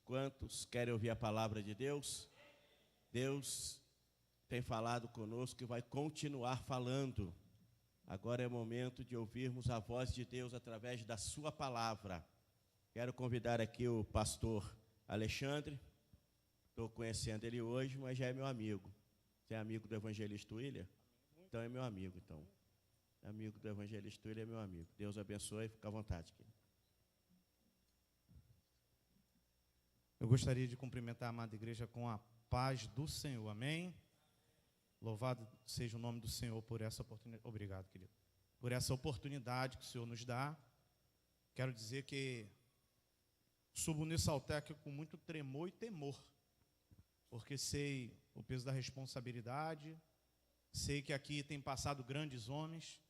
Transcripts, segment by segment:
Quantos querem ouvir a palavra de Deus? Deus tem falado conosco e vai continuar falando. Agora é o momento de ouvirmos a voz de Deus através da sua palavra. Quero convidar aqui o pastor Alexandre. Estou conhecendo ele hoje, mas já é meu amigo. Você é amigo do evangelista William? Então é meu amigo, então. Amigo do evangelista William é meu amigo. Deus abençoe, fica à vontade, querido. Eu gostaria de cumprimentar a amada igreja com a paz do Senhor, amém? Louvado seja o nome do Senhor por essa oportunidade. Obrigado, querido. Por essa oportunidade que o Senhor nos dá. Quero dizer que subo nesse altar aqui com muito tremor e temor, porque sei o peso da responsabilidade, sei que aqui tem passado grandes homens,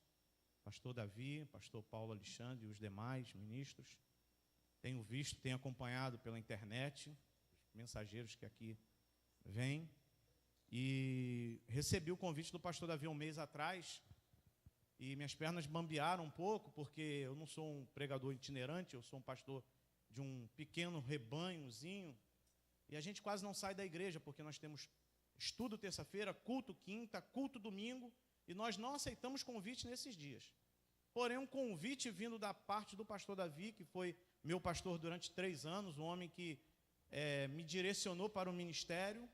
pastor Davi, pastor Paulo Alexandre e os demais ministros. Tenho visto, tenho acompanhado pela internet, os mensageiros que aqui vêm, e recebi o convite do pastor Davi um mês atrás, e minhas pernas bambearam um pouco, porque eu não sou um pregador itinerante, eu sou um pastor de um pequeno rebanhozinho, e a gente quase não sai da igreja, porque nós temos estudo terça-feira, culto quinta, culto domingo, e nós não aceitamos convite nesses dias. Porém, um convite vindo da parte do pastor Davi, que foi meu pastor durante 3 anos, um homem que me direcionou para o ministério.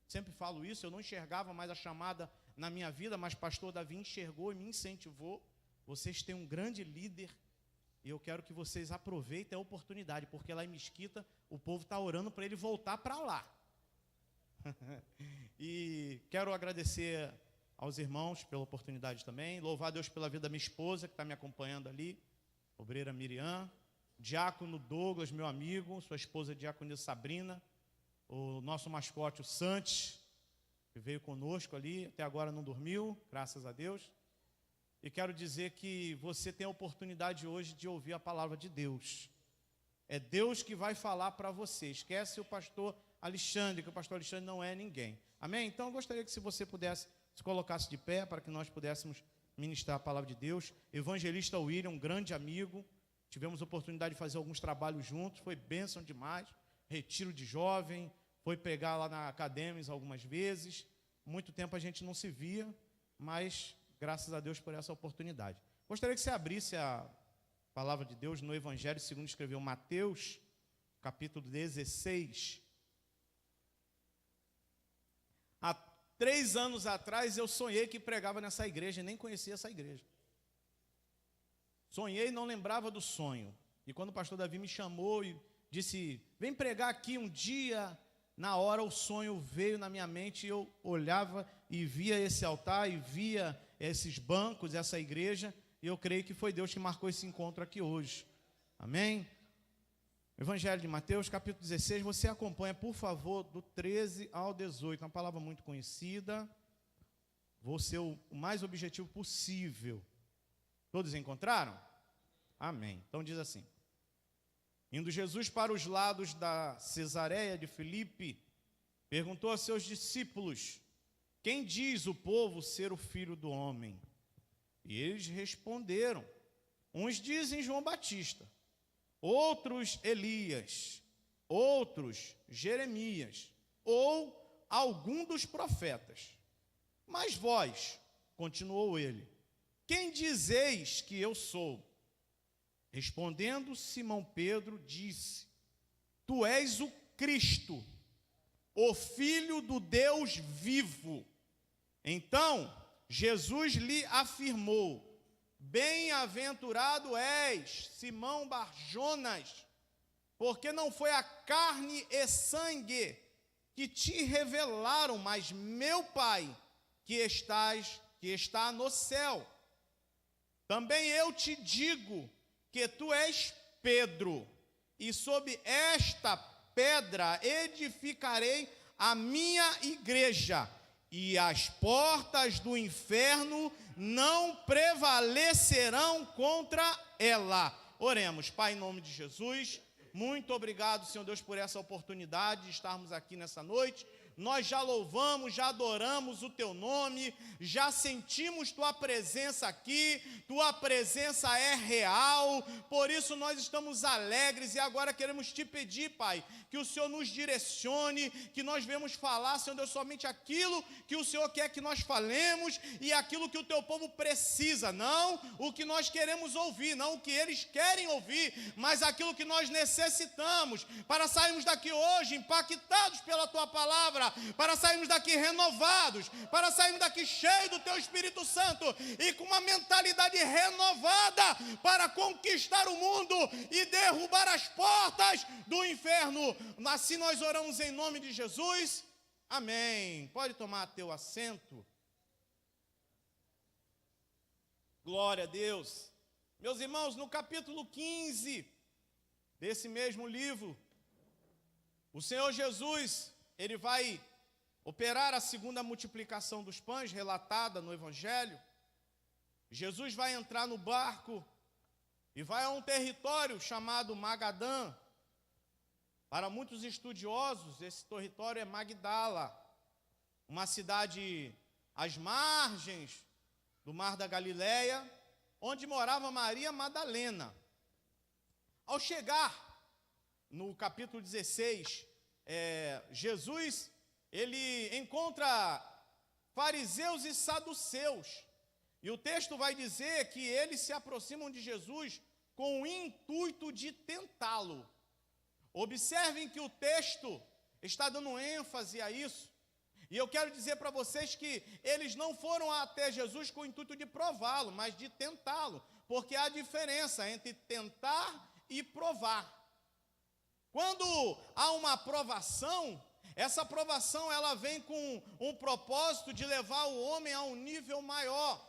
Sempre falo isso, eu não enxergava mais a chamada na minha vida, mas pastor Davi enxergou e me incentivou. Vocês têm um grande líder, e eu quero que vocês aproveitem a oportunidade, porque lá em Mesquita o povo está orando para ele voltar para lá. E quero agradecer aos irmãos pela oportunidade também, louvar a Deus pela vida da minha esposa, que está me acompanhando ali, obreira Miriam, diácono Douglas, meu amigo, sua esposa diaconisa Sabrina, o nosso mascote, o Santos, que veio conosco ali, até agora não dormiu, graças a Deus. E quero dizer que você tem a oportunidade hoje de ouvir a palavra de Deus. É Deus que vai falar para você. Esquece o pastor Alexandre, que o pastor Alexandre não é ninguém. Amém? Então eu gostaria que se você pudesse, se colocasse de pé, para que nós pudéssemos ministrar a palavra de Deus. Evangelista William, um grande amigo. Tivemos a oportunidade de fazer alguns trabalhos juntos, foi bênção demais. Retiro de jovem, foi pregar lá na Acadêmica algumas vezes. Muito tempo a gente não se via, mas graças a Deus por essa oportunidade. Gostaria que você abrisse a palavra de Deus no Evangelho segundo escreveu Mateus, capítulo 16. Há 3 anos atrás eu sonhei que pregava nessa igreja e nem conhecia essa igreja. Sonhei e não lembrava do sonho. E quando o pastor Davi me chamou e disse, vem pregar aqui um dia, na hora o sonho veio na minha mente e eu olhava e via esse altar e via esses bancos, essa igreja, e eu creio que foi Deus que marcou esse encontro aqui hoje. Amém? Evangelho de Mateus, capítulo 16, você acompanha, por favor, do 13 ao 18, uma palavra muito conhecida, vou ser o mais objetivo possível. Todos encontraram? Amém. Então diz assim, indo Jesus para os lados da Cesareia de Filipe, perguntou a seus discípulos, quem diz o povo ser o filho do homem? E eles responderam, uns dizem João Batista, outros Elias, outros Jeremias, ou algum dos profetas. Mas vós, continuou ele, quem dizeis que eu sou? Respondendo Simão Pedro, disse, tu és o Cristo, o Filho do Deus vivo. Então, Jesus lhe afirmou, bem-aventurado és, Simão Barjonas, porque não foi a carne e sangue que te revelaram, mas meu Pai, que está no céu. Também eu te digo que tu és Pedro, e sob esta pedra edificarei a minha igreja, e as portas do inferno não prevalecerão contra ela. Oremos. Pai, em nome de Jesus, muito obrigado, Senhor Deus, por essa oportunidade de estarmos aqui nessa noite. nós já louvamos, já adoramos o teu nome, já sentimos tua presença aqui, tua presença é real, por isso nós estamos alegres e agora queremos te pedir, Pai, que o Senhor nos direcione, que nós venhamos falar, Senhor Deus, somente aquilo que o Senhor quer que nós falemos e aquilo que o teu povo precisa, não o que nós queremos ouvir, não o que eles querem ouvir, mas aquilo que nós necessitamos para sairmos daqui hoje impactados pela tua palavra, para sairmos daqui renovados, para sairmos daqui cheios do teu Espírito Santo e com uma mentalidade renovada para conquistar o mundo e derrubar as portas do inferno. Assim nós oramos em nome de Jesus. Amém. Pode tomar teu assento. Glória a Deus. Meus irmãos, no capítulo 15 desse mesmo livro, o Senhor Jesus, ele vai operar a segunda multiplicação dos pães, relatada no Evangelho. Jesus vai entrar no barco e vai a um território chamado Magadã. Para muitos estudiosos, esse território é Magdala, uma cidade às margens do Mar da Galileia, onde morava Maria Madalena. Ao chegar no capítulo 16, Jesus, ele encontra fariseus e saduceus, e o texto vai dizer que eles se aproximam de Jesus com o intuito de tentá-lo. Observem que o texto está dando ênfase a isso, e eu quero dizer para vocês que eles não foram até Jesus com o intuito de prová-lo, mas de tentá-lo, porque há diferença entre tentar e provar. Quando há uma aprovação, essa aprovação ela vem com um propósito de levar o homem a um nível maior.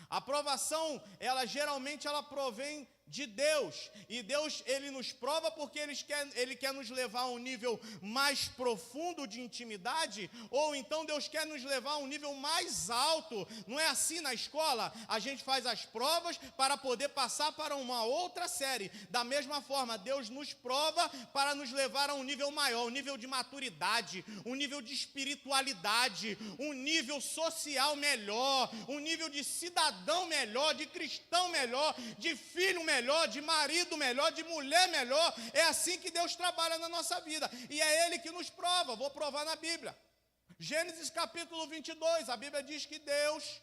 A aprovação, geralmente provém de Deus, e Deus ele nos prova porque ele quer nos levar a um nível mais profundo de intimidade, ou então Deus quer nos levar a um nível mais alto. Não é assim na escola? A gente faz as provas para poder passar para uma outra série. Da mesma forma, Deus nos prova para nos levar a um nível maior, um nível de maturidade, um nível de espiritualidade, um nível social melhor, um nível de cidadão melhor, de cristão melhor, de filho melhor, de marido melhor, de mulher melhor. É assim que Deus trabalha na nossa vida, e é Ele que nos prova. Vou provar na Bíblia. Gênesis capítulo 22, a Bíblia diz que Deus,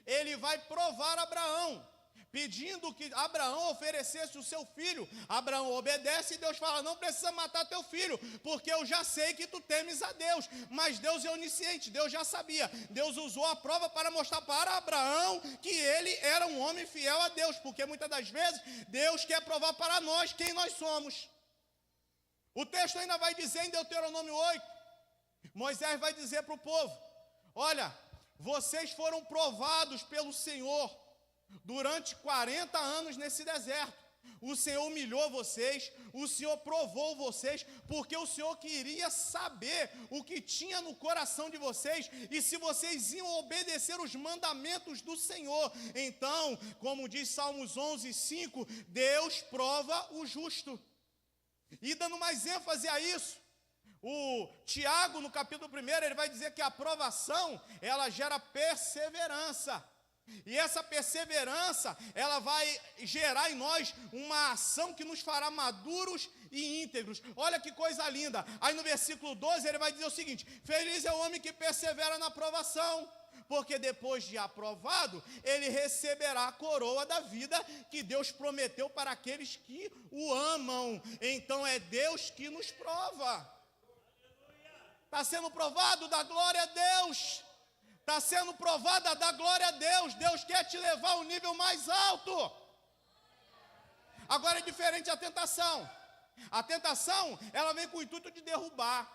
ele vai provar Abraão, pedindo que Abraão oferecesse o seu filho. Abraão obedece e Deus fala: não precisa matar teu filho, porque eu já sei que tu temes a Deus. Mas Deus é onisciente, Deus já sabia. Deus usou a prova para mostrar para Abraão que ele era um homem fiel a Deus, porque muitas das vezes Deus quer provar para nós quem nós somos. O texto ainda vai dizer em Deuteronômio 8, Moisés vai dizer para o povo: olha, vocês foram provados pelo Senhor durante 40 anos nesse deserto. O Senhor humilhou vocês, o Senhor provou vocês, porque o Senhor queria saber o que tinha no coração de vocês e se vocês iam obedecer os mandamentos do Senhor. Então, como diz Salmos 11:5, Deus prova o justo. E dando mais ênfase a isso, o Tiago, no capítulo 1, ele vai dizer que a aprovação, ela gera perseverança. E essa perseverança, ela vai gerar em nós uma ação que nos fará maduros e íntegros. Olha que coisa linda. Aí no versículo 12, ele vai dizer o seguinte: feliz é o homem que persevera na aprovação, porque depois de aprovado, ele receberá a coroa da vida que Deus prometeu para aqueles que o amam. Então é Deus que nos prova. Está sendo provado? Da glória a Deus. Está sendo provada da glória a Deus. Deus quer te levar a um nível mais alto. Agora é diferente a tentação. A tentação, ela vem com o intuito de derrubar.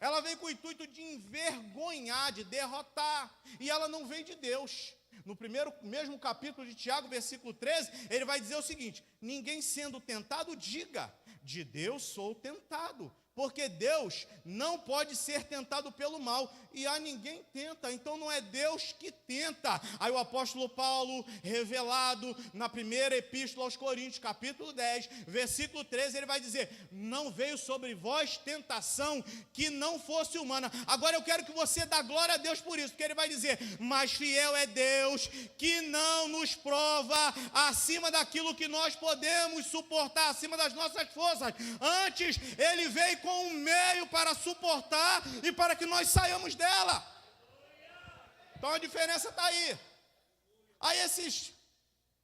Ela vem com o intuito de envergonhar, de derrotar. E ela não vem de Deus. No mesmo capítulo de Tiago, versículo 13, ele vai dizer o seguinte: ninguém sendo tentado, diga, de Deus sou tentado. Porque Deus não pode ser tentado pelo mal, e a ninguém tenta, então não é Deus que tenta. Aí o apóstolo Paulo, revelado na primeira epístola aos Coríntios, capítulo 10, versículo 13, ele vai dizer: não veio sobre vós tentação que não fosse humana. Agora eu quero que você dê glória a Deus por isso, porque ele vai dizer: mas fiel é Deus, que não nos prova acima daquilo que nós podemos suportar, acima das nossas forças. Antes, ele veio com um meio para suportar e para que nós saiamos dela. Então a diferença está aí. Aí esses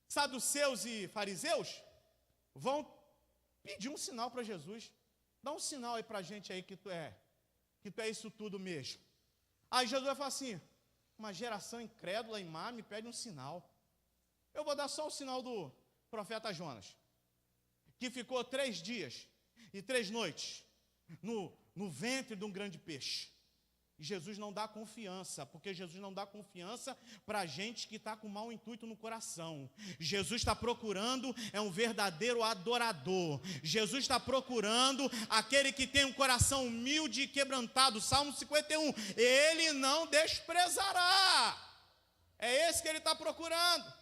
saduceus e fariseus vão pedir um sinal para Jesus. Dá um sinal aí para a gente aí que tu é isso tudo mesmo. Aí Jesus vai falar assim: uma geração incrédula e má me pede um sinal. Eu vou dar só o sinal do profeta Jonas, que ficou 3 dias e 3 noites no ventre de um grande peixe. E Jesus não dá confiança, porque Jesus não dá confiança para gente que está com mau intuito no coração. Jesus está procurando um verdadeiro adorador. Jesus está procurando aquele que tem um coração humilde e quebrantado. Salmo 51, ele não desprezará. É esse que ele está procurando.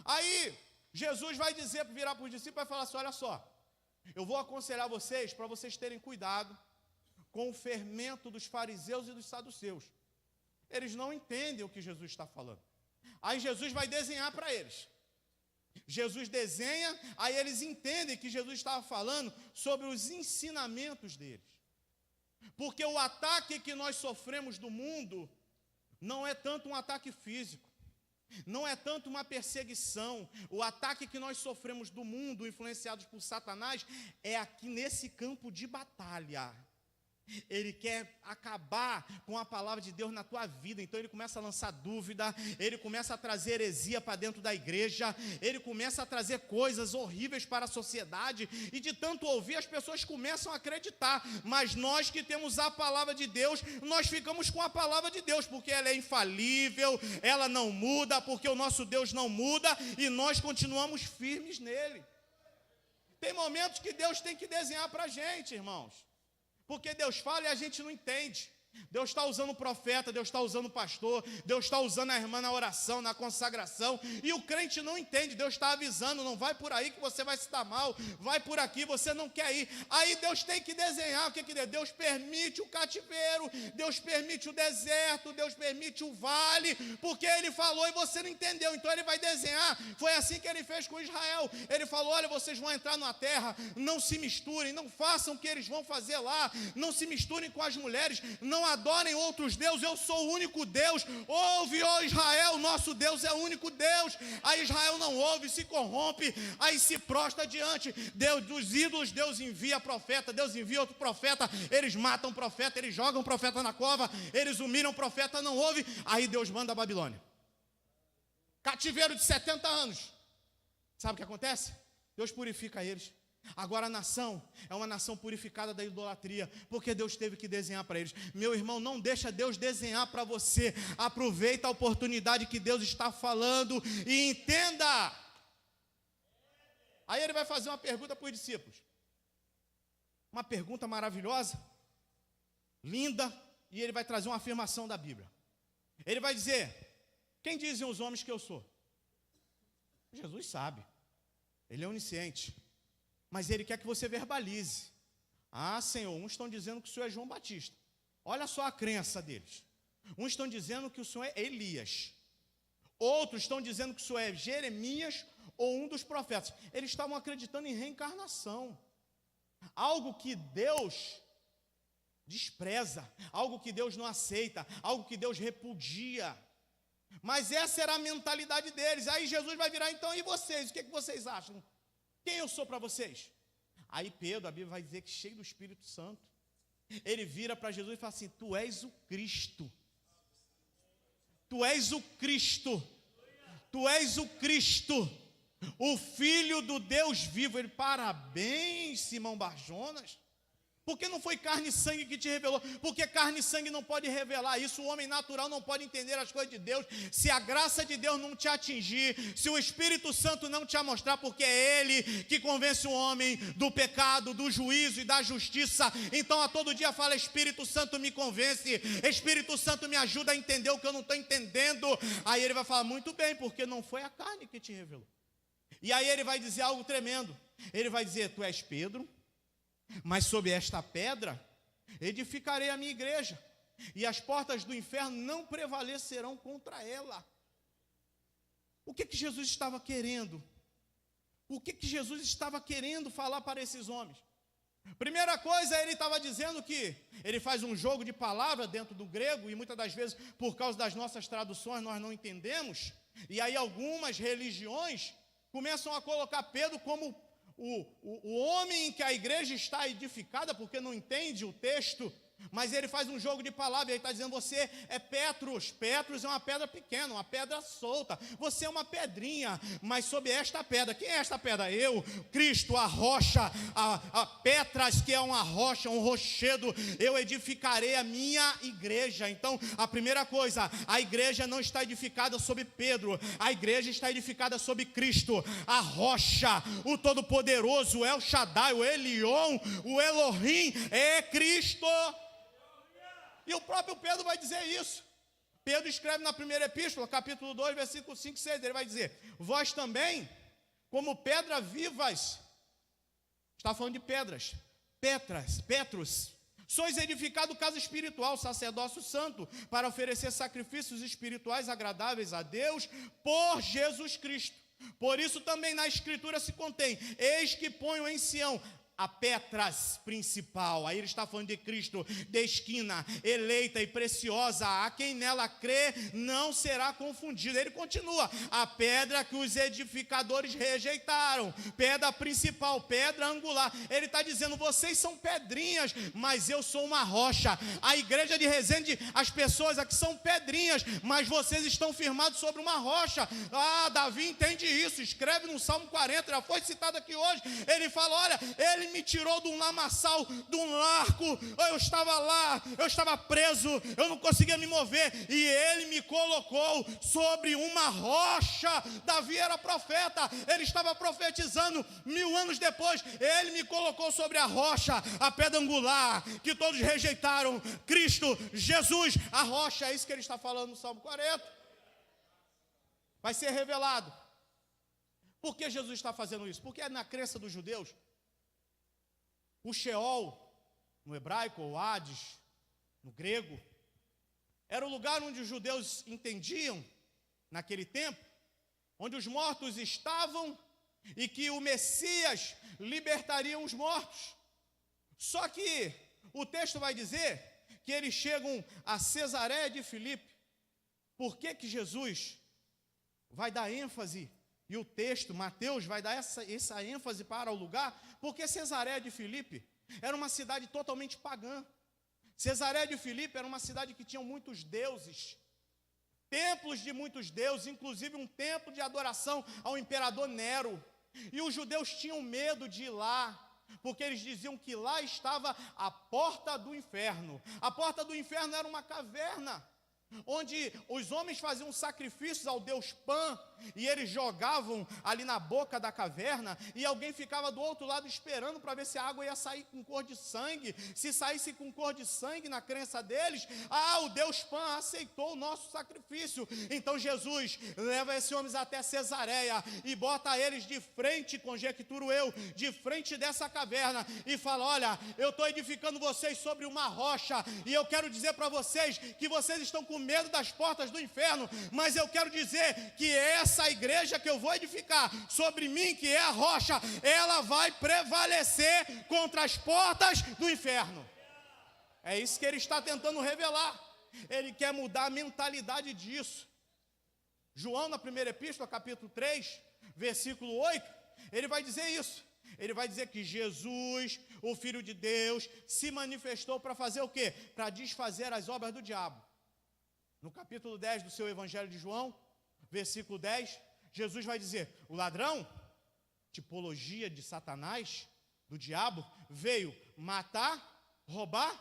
Aí Jesus vai virar para os discípulos e vai falar assim: olha só, eu vou aconselhar vocês para vocês terem cuidado com o fermento dos fariseus e dos saduceus. Eles não entendem o que Jesus está falando. Aí Jesus vai desenhar para eles. Jesus desenha, aí eles entendem que Jesus estava falando sobre os ensinamentos deles. Porque o ataque que nós sofremos do mundo não é tanto um ataque físico. Não é tanto uma perseguição. O ataque que nós sofremos do mundo, influenciados por Satanás, é aqui nesse campo de batalha. Ele quer acabar com a palavra de Deus na tua vida. Então ele começa a lançar dúvida, ele começa a trazer heresia para dentro da igreja, ele começa a trazer coisas horríveis para a sociedade, e de tanto ouvir as pessoas começam a acreditar. Mas nós que temos a palavra de Deus, nós ficamos com a palavra de Deus, porque ela é infalível, ela não muda, porque o nosso Deus não muda, e nós continuamos firmes nele. Tem momentos que Deus tem que desenhar para a gente, irmãos, porque Deus fala e a gente não entende. Deus está usando o profeta, Deus está usando o pastor, Deus está usando a irmã na oração, na consagração, e o crente não entende. Deus está avisando: não vai por aí que você vai se dar mal, vai por aqui, você não quer ir. Aí Deus tem que desenhar. O que é? Deus permite o cativeiro, Deus permite o deserto, Deus permite o vale, porque Ele falou e você não entendeu. Então Ele vai desenhar. Foi assim que Ele fez com Israel. Ele falou: olha, vocês vão entrar numa terra, não se misturem, não façam o que eles vão fazer lá, não se misturem com as mulheres, não adorem outros deuses, eu sou o único Deus. Ouve, ó Israel, nosso Deus é o único Deus. Aí Israel não ouve, se corrompe, aí se prostra diante dos ídolos. Deus envia profeta, Deus envia outro profeta, eles matam o profeta, eles jogam o profeta na cova, eles humilham o profeta, não ouve. Aí Deus manda a Babilônia, cativeiro de 70 anos. Sabe o que acontece? Deus purifica eles. Agora a nação é uma nação purificada da idolatria, porque Deus teve que desenhar para eles. Meu irmão, não deixa Deus desenhar para você. Aproveita a oportunidade que Deus está falando e entenda. Aí ele vai fazer uma pergunta para os discípulos. Uma pergunta maravilhosa, linda, e ele vai trazer uma afirmação da Bíblia. Ele vai dizer: quem dizem os homens que eu sou? Jesus sabe, Ele é onisciente. Mas Ele quer que você verbalize. Ah, Senhor, uns estão dizendo que o Senhor é João Batista. Olha só a crença deles. Uns estão dizendo que o Senhor é Elias. Outros estão dizendo que o Senhor é Jeremias ou um dos profetas. Eles estavam acreditando em reencarnação. Algo que Deus despreza, algo que Deus não aceita, algo que Deus repudia. Mas essa era a mentalidade deles. Aí Jesus vai virar: então, e vocês? O que vocês acham? Quem eu sou para vocês? Aí Pedro, a Bíblia vai dizer que cheio do Espírito Santo, ele vira para Jesus e fala assim: tu és o Cristo. Tu és o Cristo. Tu és o Cristo, o Filho do Deus vivo. Ele: parabéns, Simão Barjonas. Porque não foi carne e sangue que te revelou, porque carne e sangue não pode revelar isso, o homem natural não pode entender as coisas de Deus, se a graça de Deus não te atingir, se o Espírito Santo não te mostrar, porque é Ele que convence o homem do pecado, do juízo e da justiça. Então a todo dia fala: Espírito Santo me convence, Espírito Santo me ajuda a entender o que eu não estou entendendo. Aí ele vai falar: muito bem, porque não foi a carne que te revelou. E aí ele vai dizer algo tremendo, ele vai dizer: tu és Pedro, mas sobre esta pedra edificarei a minha igreja, e as portas do inferno não prevalecerão contra ela. O que Jesus estava querendo? O que Jesus estava querendo falar para esses homens? Primeira coisa, ele estava dizendo que ele faz um jogo de palavras dentro do grego, e muitas das vezes, por causa das nossas traduções, nós não entendemos, e aí algumas religiões começam a colocar Pedro como o homem em que a igreja está edificada, porque não entende o texto, mas ele faz um jogo de palavras, ele está dizendo: você é Petros. Petros é uma pedra pequena, uma pedra solta, você é uma pedrinha, mas sob esta pedra, quem é esta pedra? Eu, Cristo, a rocha, a Petras, que é uma rocha, um rochedo, eu edificarei a minha igreja. Então, a primeira coisa, a igreja não está edificada sobre Pedro, a igreja está edificada sobre Cristo, a rocha, o Todo-Poderoso, El Shaddai, o Elion, o Elohim, é Cristo. E o próprio Pedro vai dizer isso. Pedro escreve na primeira epístola, capítulo 2, versículo 5 e 6, ele vai dizer: vós também, como pedras vivas, está falando de pedras, Petros, sois edificado casa espiritual, sacerdócio santo, para oferecer sacrifícios espirituais agradáveis a Deus, por Jesus Cristo. Por isso também na Escritura se contém: eis que ponho em Sião a Petras principal. Aí ele está falando de Cristo, de esquina, eleita e preciosa, a quem nela crê não será confundido. Ele continua: a pedra que os edificadores rejeitaram, pedra principal, pedra angular. Ele está dizendo: vocês são pedrinhas, mas eu sou uma rocha. A igreja de Resende, as pessoas aqui são pedrinhas, mas vocês estão firmados sobre uma rocha. Davi entende isso, escreve no Salmo 40, já foi citado aqui hoje. Ele fala: olha, ele me tirou de um lamaçal, de um arco, eu estava lá, eu estava preso, eu não conseguia me mover, e ele me colocou sobre uma rocha. Davi era profeta, ele estava profetizando 1000 anos depois. Ele me colocou sobre a rocha, a pedra angular, que todos rejeitaram, Cristo, Jesus, a rocha. É isso que ele está falando no Salmo 40. Vai ser revelado. Por que Jesus está fazendo isso? Porque na crença dos judeus, o Sheol, no hebraico, ou Hades, no grego, era o lugar onde os judeus entendiam, naquele tempo, onde os mortos estavam e que o Messias libertaria os mortos. Só que o texto vai dizer que eles chegam a Cesareia de Filipe. Por que Jesus vai dar ênfase? E o texto, Mateus, vai dar essa ênfase para o lugar, porque Cesareia de Filipe era uma cidade totalmente pagã. Cesareia de Filipe era uma cidade que tinha muitos deuses, templos de muitos deuses, inclusive um templo de adoração ao imperador Nero. E os judeus tinham medo de ir lá, porque eles diziam que lá estava a porta do inferno. A porta do inferno era uma caverna, onde os homens faziam sacrifícios ao deus Pan, e eles jogavam ali na boca da caverna, e alguém ficava do outro lado esperando para ver se a água ia sair com cor de sangue. Se saísse com cor de sangue, na crença deles, o deus Pan aceitou o nosso sacrifício. Então Jesus leva esses homens até Cesareia e bota eles de frente, conjecturo eu, de frente dessa caverna, e fala: olha, eu estou edificando vocês sobre uma rocha, e eu quero dizer para vocês que vocês estão com medo das portas do inferno, mas eu quero dizer que essa igreja que eu vou edificar sobre mim, que é a rocha, ela vai prevalecer contra as portas do inferno. É isso que ele está tentando revelar. Ele quer mudar a mentalidade disso. João, na primeira epístola, capítulo 3, versículo 8, ele vai dizer isso. Ele vai dizer que Jesus, o Filho de Deus, se manifestou para fazer o quê? Para desfazer as obras do diabo. No capítulo 10 do seu Evangelho de João, versículo 10, Jesus vai dizer: o ladrão, tipologia de Satanás, do diabo, veio matar, roubar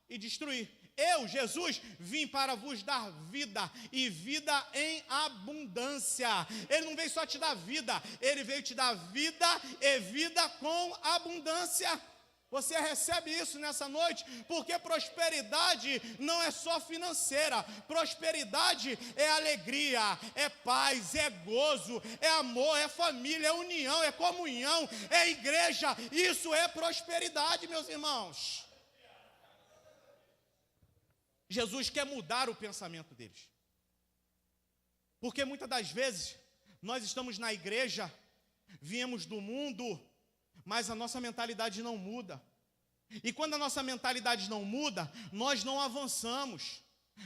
e destruir. Eu, Jesus, vim para vos dar vida, e vida em abundância. Ele não veio só te dar vida, ele veio te dar vida e vida com abundância. Você recebe isso nessa noite, porque prosperidade não é só financeira. Prosperidade é alegria, é paz, é gozo, é amor, é família, é união, é comunhão, é igreja. Isso é prosperidade, meus irmãos. Jesus quer mudar o pensamento deles. Porque muitas das vezes nós estamos na igreja, viemos do mundo, mas a nossa mentalidade não muda. E quando a nossa mentalidade não muda, nós não avançamos.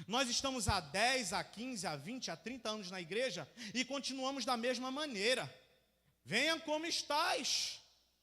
Nós estamos há 10, há 15, há 20, há 30 anos na igreja e continuamos da mesma maneira. Venha como estás.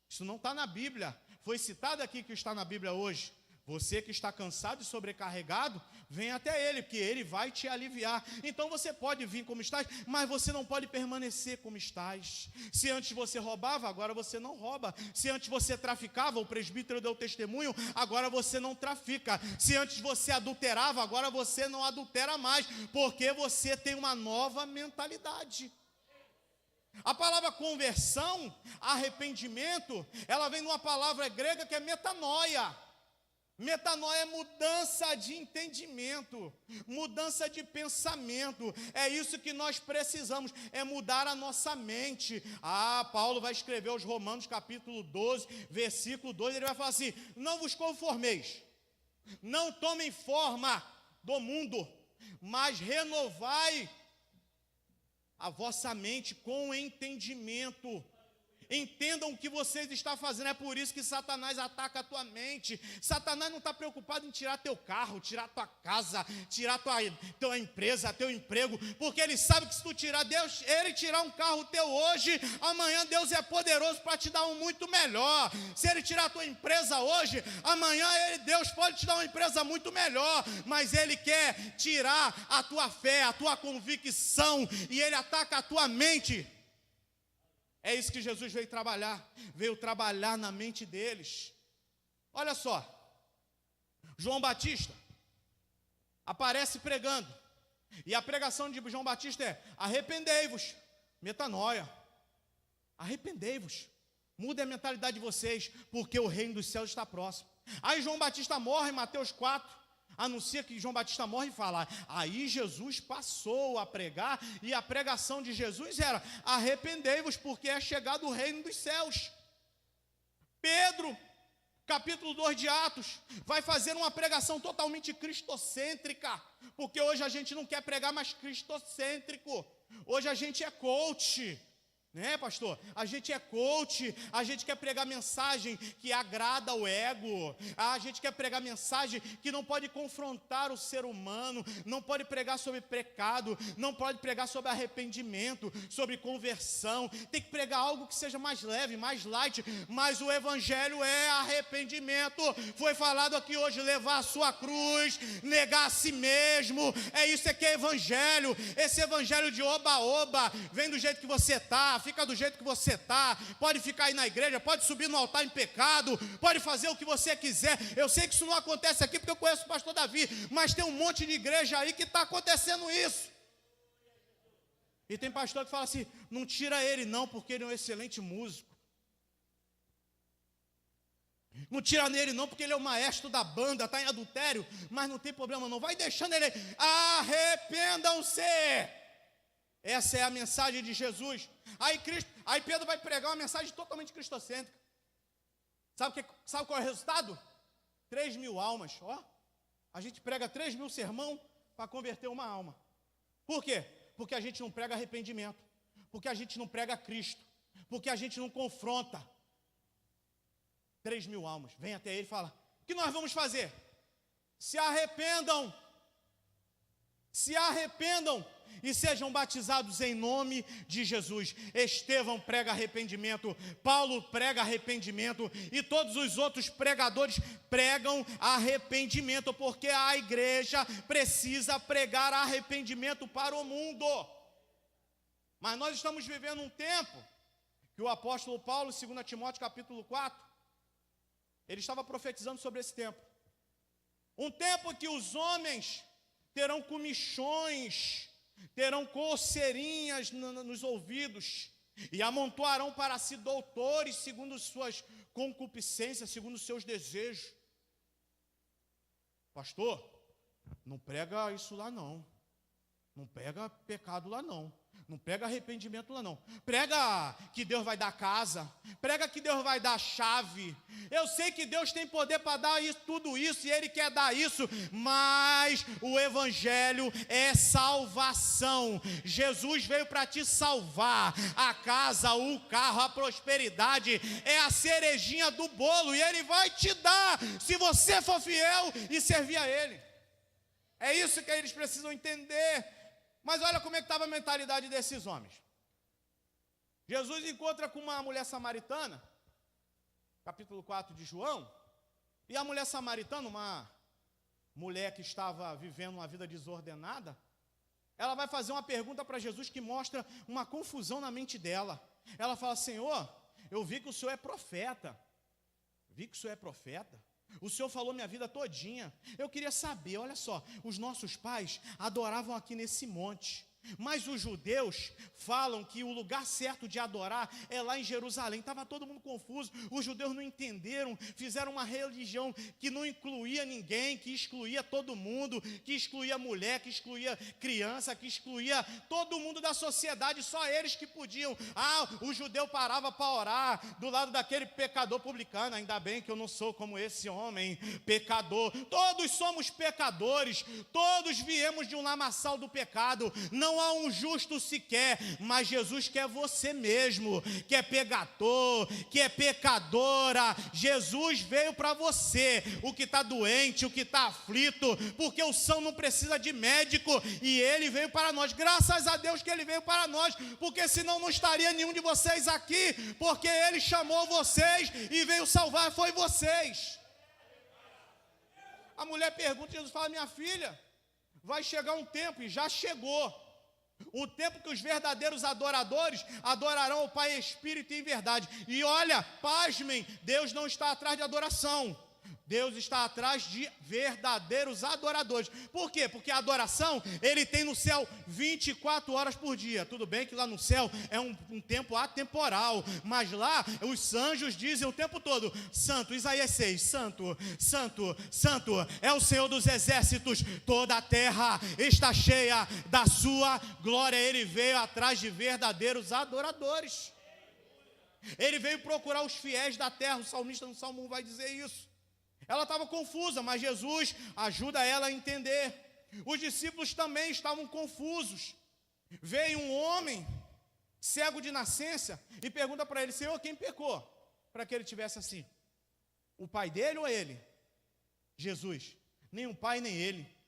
Isso não está na Bíblia. Foi citado aqui que está na Bíblia hoje. Você que está cansado e sobrecarregado, vem até Ele, porque Ele vai te aliviar. Então você pode vir como estás, mas você não pode permanecer como estás. Se antes você roubava, agora você não rouba. Se antes você traficava, o presbítero deu testemunho, agora você não trafica. Se antes você adulterava, agora você não adultera mais, porque você tem uma nova mentalidade. A palavra conversão, arrependimento, ela vem de uma palavra grega que é metanoia. Metanoia é mudança de entendimento, mudança de pensamento. É isso que nós precisamos, é mudar a nossa mente. Paulo vai escrever aos Romanos capítulo 12, versículo 2, ele vai falar assim: não vos conformeis, não tomem forma do mundo, mas renovai a vossa mente com entendimento. Entendam o que vocês estão fazendo. É por isso que Satanás ataca a tua mente. Satanás não está preocupado em tirar teu carro, tirar tua casa, tirar tua empresa, teu emprego, porque ele sabe que se tu tirar ele tirar um carro teu hoje, amanhã Deus é poderoso para te dar um muito melhor. Se ele tirar a tua empresa hoje, amanhã Deus pode te dar uma empresa muito melhor, mas ele quer tirar a tua fé, a tua convicção, e ele ataca a tua mente. É isso que Jesus veio trabalhar na mente deles. Olha só, João Batista aparece pregando, e a pregação de João Batista é: arrependei-vos, metanoia, arrependei-vos, mudem a mentalidade de vocês, porque o reino dos céus está próximo. Aí João Batista morre, Mateus 4, anuncia que João Batista morre e fala. Aí Jesus passou a pregar, e a pregação de Jesus era: arrependei-vos, porque é chegado o reino dos céus. Pedro, capítulo 2 de Atos, vai fazer uma pregação totalmente cristocêntrica, porque hoje a gente não quer pregar mais cristocêntrico, hoje a gente é coach. Né, pastor? A gente é coach, a gente quer pregar mensagem que agrada o ego, a gente quer pregar mensagem que não pode confrontar o ser humano, não pode pregar sobre pecado, não pode pregar sobre arrependimento, sobre conversão, tem que pregar algo que seja mais leve, mais light, mas o evangelho é arrependimento. Foi falado aqui hoje: levar a sua cruz, negar a si mesmo, é isso que é evangelho. Esse evangelho de oba-oba, vem do jeito que você está, fica do jeito que você está, pode ficar aí na igreja, pode subir no altar em pecado, pode fazer o que você quiser. Eu sei que isso não acontece aqui porque eu conheço o pastor Davi, mas tem um monte de igreja aí que está acontecendo isso. E tem pastor que fala assim: não tira ele não, porque ele é um excelente músico. Não tira nele não, porque ele é o maestro da banda, está em adultério, mas não tem problema não, vai deixando ele. Arrependam-se. Essa é a mensagem de Jesus. Aí Pedro vai pregar uma mensagem totalmente cristocêntrica. Sabe qual é o resultado? 3.000 almas. A gente prega 3.000 sermão para converter uma alma. Por quê? Porque a gente não prega arrependimento, porque a gente não prega Cristo, porque a gente não confronta. 3.000 almas. Vem até ele e fala: o que nós vamos fazer? Se arrependam. Se arrependam e sejam batizados em nome de Jesus. Estevão prega arrependimento, Paulo prega arrependimento, e todos os outros pregadores pregam arrependimento, porque a igreja precisa pregar arrependimento para o mundo. Mas nós estamos vivendo um tempo que o apóstolo Paulo, 2 Timóteo capítulo 4, ele estava profetizando sobre esse tempo. Um tempo que os homens terão comichões, terão coceirinhas nos ouvidos, e amontoarão para si doutores segundo suas concupiscências, segundo seus desejos. Pastor, não prega isso lá não. Não prega pecado lá não. Não prega arrependimento lá não. Prega que Deus vai dar casa. Prega que Deus vai dar chave. Eu sei que Deus tem poder para dar isso, tudo isso, e Ele quer dar isso, mas o Evangelho é salvação. Jesus veio para te salvar. A casa, o carro, a prosperidade é a cerejinha do bolo, e Ele vai te dar, se você for fiel e servir a Ele. É isso que eles precisam entender. Mas olha como é que estava a mentalidade desses homens. Jesus encontra com uma mulher samaritana, capítulo 4 de João, e a mulher samaritana, uma mulher que estava vivendo uma vida desordenada, ela vai fazer uma pergunta para Jesus que mostra uma confusão na mente dela. Ela fala: Senhor, eu vi que o Senhor é profeta. Vi que o Senhor é profeta. O Senhor falou minha vida todinha. Eu queria saber, olha só, os nossos pais adoravam aqui nesse monte, mas os judeus falam que o lugar certo de adorar é lá em Jerusalém. Estava todo mundo confuso, os judeus não entenderam, fizeram uma religião que não incluía ninguém, que excluía todo mundo, que excluía mulher, que excluía criança, que excluía todo mundo da sociedade, só eles que podiam. O judeu parava para orar do lado daquele pecador publicano. Ainda bem que eu não sou como esse homem, pecador. Todos somos pecadores, todos viemos de um lamaçal do pecado. Não há um justo sequer, mas Jesus quer você mesmo, que é pecador, que é pecadora. Jesus veio para você, o que está doente, o que está aflito, porque o são não precisa de médico, e Ele veio para nós. Graças a Deus que Ele veio para nós, porque senão não estaria nenhum de vocês aqui, porque Ele chamou vocês e veio salvar, foi vocês. A mulher pergunta, Jesus fala: minha filha, vai chegar um tempo, e já chegou, o tempo que os verdadeiros adoradores adorarão o Pai em espírito e em verdade. E olha, pasmem, Deus não está atrás de adoração, Deus está atrás de verdadeiros adoradores. Por quê? Porque a adoração, Ele tem no céu 24 horas por dia. Tudo bem que lá no céu é um tempo atemporal, mas lá os anjos dizem o tempo todo: Santo, Isaías 6, Santo, Santo, Santo é o Senhor dos exércitos, toda a terra está cheia da sua glória. Ele veio atrás de verdadeiros adoradores. Ele veio procurar os fiéis da terra. O salmista no Salmo 1 vai dizer isso. Ela estava confusa, mas Jesus ajuda ela a entender. Os discípulos também estavam confusos. Veio um homem cego de nascença e pergunta para ele: Senhor, quem pecou para que ele tivesse assim? O pai dele ou ele? Jesus: nem o pai nem ele.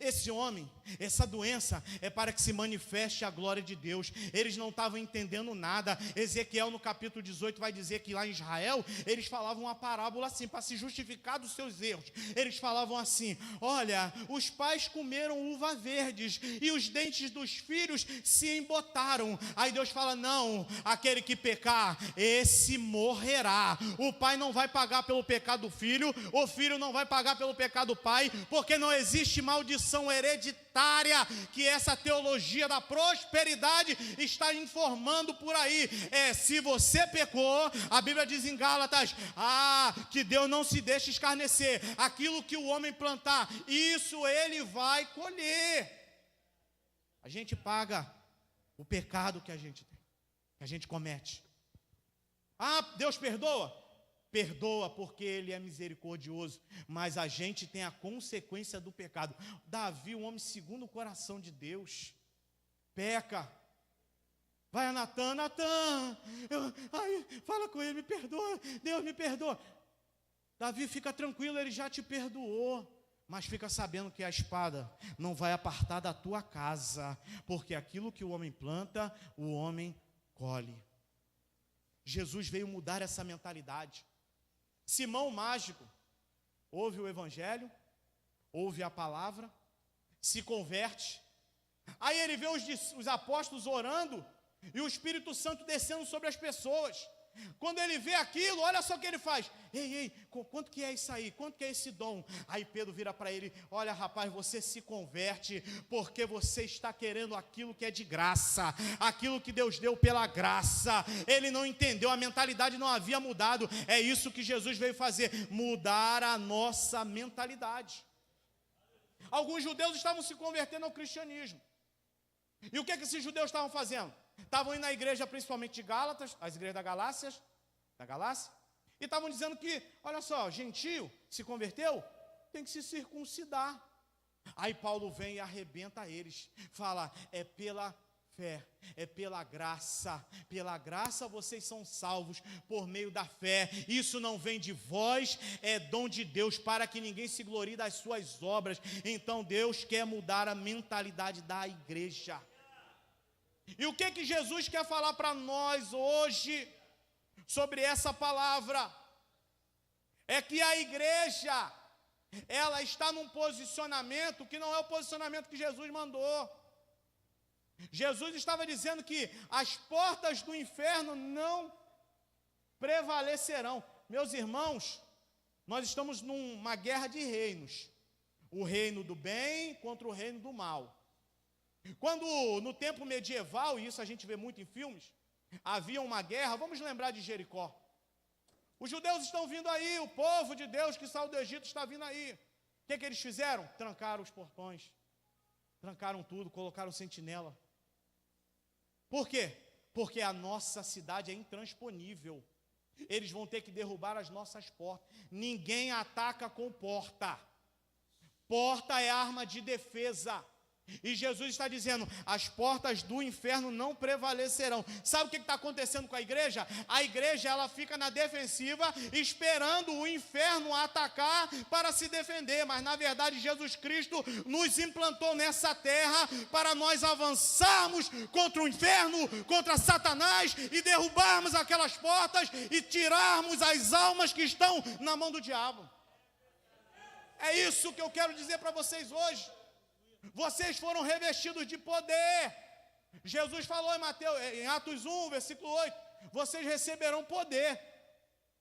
Esse homem, essa doença é para que se manifeste a glória de Deus. Eles não estavam entendendo nada. Ezequiel no capítulo 18 vai dizer que lá em Israel eles falavam uma parábola assim, para se justificar dos seus erros. Eles falavam assim: olha, os pais comeram uva verdes e os dentes dos filhos se embotaram. Aí Deus fala: não, aquele que pecar, esse morrerá. O pai não vai pagar pelo pecado do filho, o filho não vai pagar pelo pecado do pai, porque não existe maldição hereditária que essa teologia da prosperidade está informando por aí. Se você pecou, a Bíblia diz em Gálatas que Deus não se deixa escarnecer. Aquilo que o homem plantar, isso ele vai colher. A gente paga o pecado que a gente tem, que a gente comete. Deus perdoa? Perdoa, porque Ele é misericordioso, mas a gente tem a consequência do pecado. Davi, um homem segundo o coração de Deus, peca. Vai a Natan, fala com ele, me perdoa, Deus me perdoa. Davi, fica tranquilo, Ele já te perdoou, mas fica sabendo que a espada não vai apartar da tua casa, porque aquilo que o homem planta, o homem colhe. Jesus veio mudar essa mentalidade. Simão mágico ouve o evangelho, ouve a palavra, se converte. Aí ele vê os apóstolos orando e o Espírito Santo descendo sobre as pessoas. Quando ele vê aquilo, olha só o que ele faz. Ei, quanto que é isso aí? Quanto que é esse dom? Aí Pedro vira para ele, olha rapaz, você se converte porque você está querendo aquilo que é de graça, aquilo que Deus deu pela graça. Ele não entendeu, a mentalidade não havia mudado. É isso que Jesus veio fazer, mudar a nossa mentalidade. Alguns judeus estavam se convertendo ao cristianismo. E o que esses judeus estavam fazendo? Estavam indo na igreja principalmente de Gálatas, as igrejas da Galácia, e estavam dizendo que, olha só, gentio se converteu, tem que se circuncidar. Aí Paulo vem e arrebenta eles, fala, é pela fé, é pela graça vocês são salvos por meio da fé, isso não vem de vós, é dom de Deus, para que ninguém se glorie das suas obras. Então Deus quer mudar a mentalidade da igreja. E o que Jesus quer falar para nós hoje sobre essa palavra? É que a igreja, ela está num posicionamento que não é o posicionamento que Jesus mandou. Jesus estava dizendo que as portas do inferno não prevalecerão. Meus irmãos, nós estamos numa guerra de reinos. O reino do bem contra o reino do mal. Quando no tempo medieval, e isso a gente vê muito em filmes, havia uma guerra, vamos lembrar de Jericó. Os judeus estão vindo aí, o povo de Deus que saiu do Egito está vindo aí. O que eles fizeram? Trancaram os portões, trancaram tudo, colocaram sentinela. Por quê? Porque a nossa cidade é intransponível. Eles vão ter que derrubar as nossas portas. Ninguém ataca com porta. Porta é arma de defesa. E Jesus está dizendo, as portas do inferno não prevalecerão. Sabe o que está acontecendo com a igreja? A igreja, ela fica na defensiva, esperando o inferno atacar para se defender. Mas na verdade Jesus Cristo nos implantou nessa terra para nós avançarmos contra o inferno, contra Satanás, e derrubarmos aquelas portas e tirarmos as almas que estão na mão do diabo. É isso que eu quero dizer para vocês hoje. Vocês foram revestidos de poder. Jesus falou em Atos 1, versículo 8, vocês receberão poder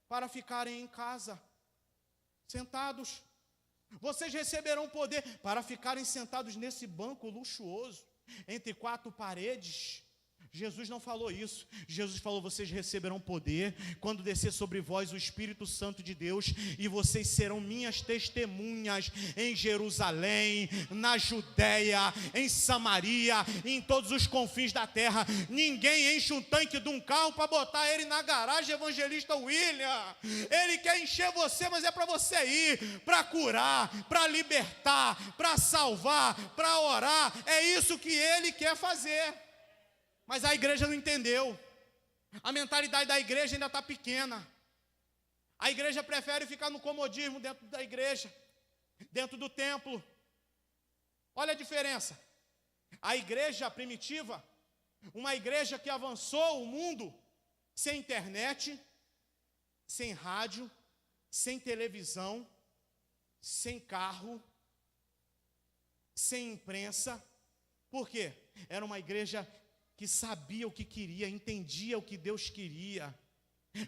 para ficarem em casa, sentados. Vocês receberão poder para ficarem sentados nesse banco luxuoso, entre quatro paredes. Jesus não falou isso. Jesus falou, vocês receberão poder quando descer sobre vós o Espírito Santo de Deus, e vocês serão minhas testemunhas em Jerusalém, na Judéia, em Samaria, em todos os confins da terra. Ninguém enche um tanque de um carro para botar ele na garagem, evangelista William. Ele quer encher você, mas é para você ir, para curar, para libertar, para salvar, para orar. É isso que ele quer fazer. Mas a igreja não entendeu. A mentalidade da igreja ainda está pequena. A igreja prefere ficar no comodismo dentro da igreja, dentro do templo. Olha a diferença. A igreja primitiva, uma igreja que avançou o mundo sem internet, sem rádio, sem televisão, sem carro, sem imprensa. Por quê? Era uma igreja que sabia o que queria, entendia o que Deus queria.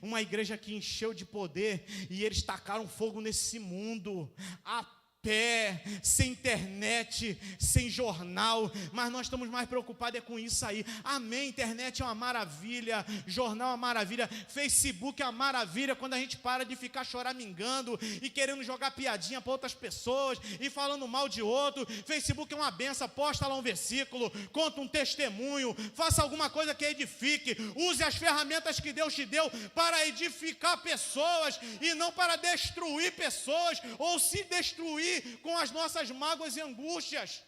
Uma igreja que encheu de poder, e eles tacaram fogo nesse mundo, a pé, sem internet, sem jornal. Mas nós estamos mais preocupados com isso aí. Amém, internet é uma maravilha, jornal é uma maravilha, Facebook é uma maravilha, quando a gente para de ficar choramingando e querendo jogar piadinha para outras pessoas e falando mal de outro. Facebook é uma benção, posta lá um versículo, conta um testemunho, faça alguma coisa que edifique. Use as ferramentas que Deus te deu para edificar pessoas e não para destruir pessoas ou se destruir com as nossas mágoas e angústias.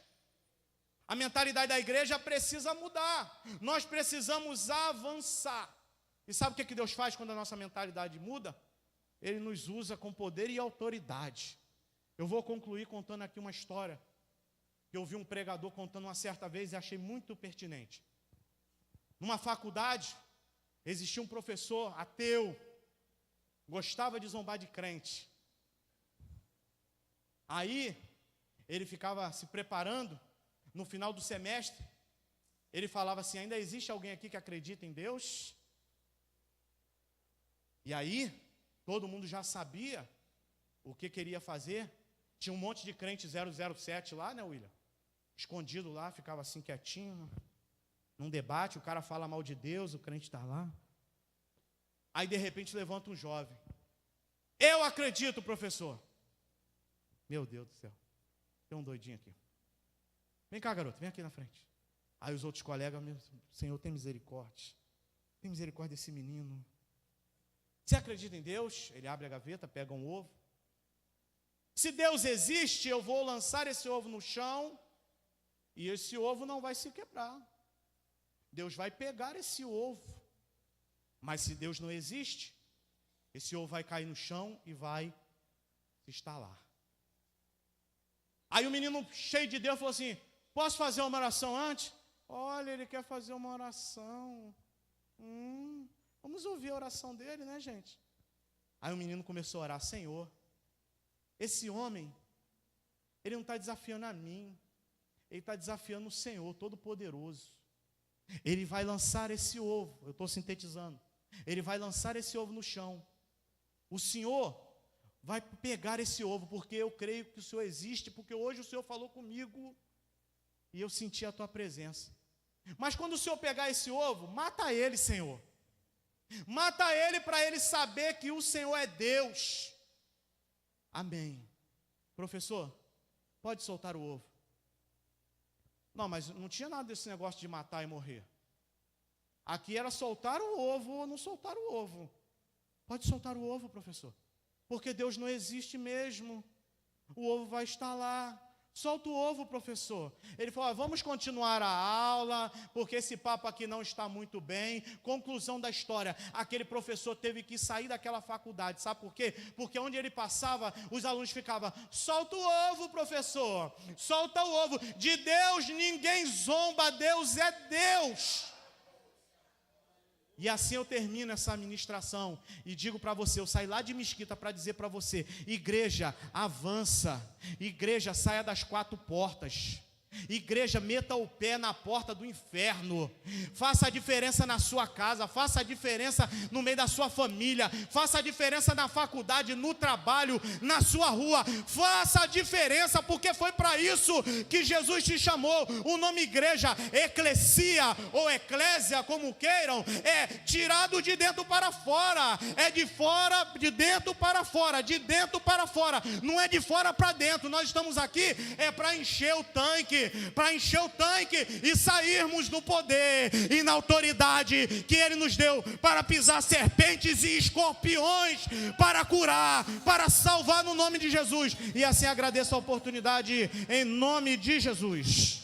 A mentalidade da igreja precisa mudar. Nós precisamos avançar. E sabe o que Deus faz quando a nossa mentalidade muda? Ele nos usa com poder e autoridade. Eu vou concluir contando aqui uma história que eu vi um pregador contando uma certa vez e achei muito pertinente. Numa faculdade, existia um professor ateu, gostava de zombar de crente. Aí, ele ficava se preparando, no final do semestre, ele falava assim, ainda existe alguém aqui que acredita em Deus? E aí, todo mundo já sabia o que queria fazer. Tinha um monte de crente 007 lá, né, William? Escondido lá, ficava assim quietinho. Num debate, o cara fala mal de Deus, o crente está lá. Aí, de repente, levanta um jovem. Eu acredito, professor. Meu Deus do céu. Tem um doidinho aqui. Vem cá, garoto, vem aqui na frente. Aí os outros colegas, meu Senhor, tem misericórdia. Tem misericórdia desse menino. Você acredita em Deus? Ele abre a gaveta, pega um ovo. Se Deus existe, eu vou lançar esse ovo no chão e esse ovo não vai se quebrar. Deus vai pegar esse ovo. Mas se Deus não existe, esse ovo vai cair no chão e vai se instalar. Aí o menino cheio de Deus falou assim, posso fazer uma oração antes? Olha, ele quer fazer uma oração. Vamos ouvir a oração dele, né, gente? Aí o menino começou a orar, Senhor, esse homem, ele não está desafiando a mim, ele está desafiando o Senhor Todo-Poderoso. Ele vai lançar esse ovo, eu estou sintetizando, ele vai lançar esse ovo no chão. O Senhor vai pegar esse ovo, porque eu creio que o Senhor existe, porque hoje o Senhor falou comigo e eu senti a tua presença. Mas quando o Senhor pegar esse ovo, mata ele, Senhor. Mata ele para ele saber que o Senhor é Deus. Amém. Professor, pode soltar o ovo. Não, mas não tinha nada desse negócio de matar e morrer. Aqui era soltar o ovo ou não soltar o ovo. Pode soltar o ovo, professor. Porque Deus não existe mesmo. O ovo vai estar lá. Solta o ovo, professor. Ele falou, vamos continuar a aula, porque esse papo aqui não está muito bem. Conclusão da história, aquele professor teve que sair daquela faculdade. Sabe por quê? Porque onde ele passava, os alunos ficavam, solta o ovo, professor. Solta o ovo. De Deus ninguém zomba, Deus é Deus. E assim eu termino essa ministração e digo para você, eu saí lá de Mesquita para dizer para você, igreja, avança, igreja, saia das 4 portas, igreja, meta o pé na porta do inferno, faça a diferença na sua casa, faça a diferença no meio da sua família, faça a diferença na faculdade, no trabalho, na sua rua, faça a diferença, porque foi para isso que Jesus te chamou. O nome igreja, eclesia ou eclésia, como queiram, é tirado de dentro para fora, é de fora, de dentro para fora, de dentro para fora, não é de fora para dentro. Nós estamos aqui para encher o tanque, e sairmos no poder e na autoridade que Ele nos deu para pisar serpentes e escorpiões, para curar, para salvar no nome de Jesus. E assim agradeço a oportunidade em nome de Jesus.